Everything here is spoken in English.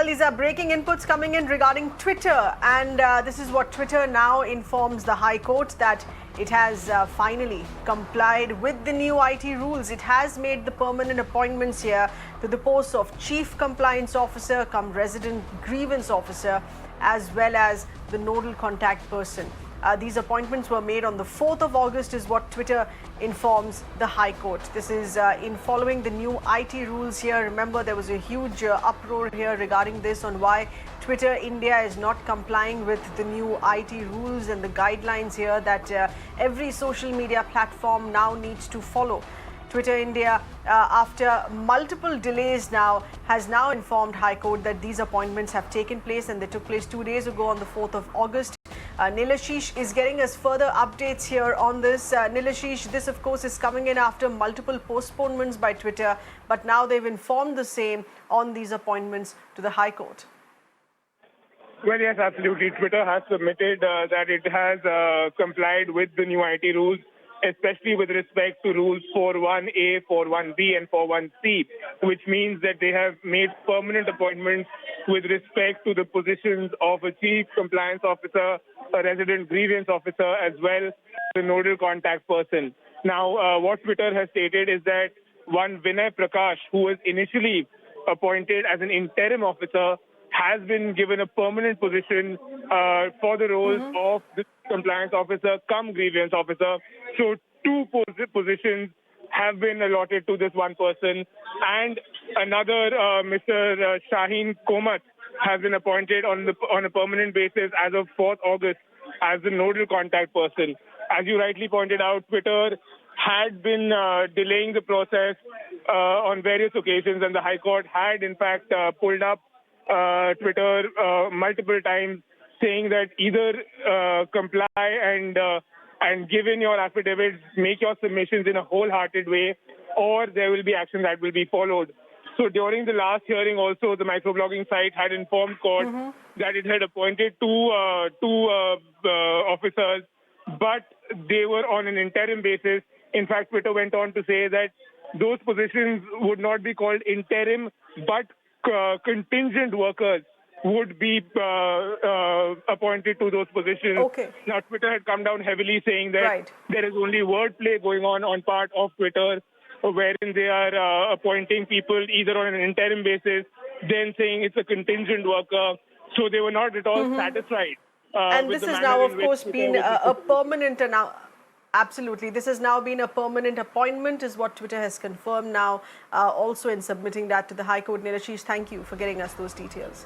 Well, these are breaking inputs coming in regarding Twitter, and this is what Twitter now informs the High Court, that it has finally complied with the new IT rules. It has made the permanent appointments here to the posts of Chief Compliance Officer cum Resident Grievance Officer, as well as the nodal contact person. These appointments were made on the 4th of August is what Twitter informs the High Court. This is in following the new IT rules here. Remember, there was a huge uproar here regarding this on why Twitter India is not complying with the new IT rules and the guidelines here that every social media platform now needs to follow. Twitter India, after multiple delays now, has now informed High Court that these appointments have taken place, and they took place 2 days ago on the 4th of August. Nilashish is getting us further updates here on this. Nilashish, this of course is coming in after multiple postponements by Twitter, but now they've informed the same on these appointments to the High Court. Well, yes, absolutely. Twitter has submitted that it has complied with the new IT rules, especially with respect to rules 41A, 41B and 41C, which means that they have made permanent appointments with respect to the positions of a Chief Compliance Officer, a Resident Grievance Officer, as well as the nodal contact person. Now, what Twitter has stated is that one Vinay Prakash, who was initially appointed as an interim officer, has been given a permanent position for the roles of the compliance officer cum grievance officer. So two positions have been allotted to this one person, and another Mr. Shaheen Komat has been appointed on a permanent basis as of 4th August as the nodal contact person. As you rightly pointed out, Twitter had been delaying the process on various occasions, and the High Court had in fact pulled up Twitter multiple times, saying that either comply and give in your affidavits, make your submissions in a wholehearted way, or there will be action that will be followed. So during the last hearing also, the microblogging site had informed court that it had appointed two officers, but they were on an interim basis. In fact, Twitter went on to say that those positions would not be called interim, but contingent workers would be appointed to those positions. Okay. Now, Twitter had come down heavily saying that there is only wordplay going on part of Twitter, wherein they are appointing people either on an interim basis, then saying it's a contingent worker. So they were not at all satisfied. And this has now, of course, been a permanent Absolutely. This has now been a permanent appointment, is what Twitter has confirmed now, also in submitting that to the High Court. Nilashish, thank you for getting us those details.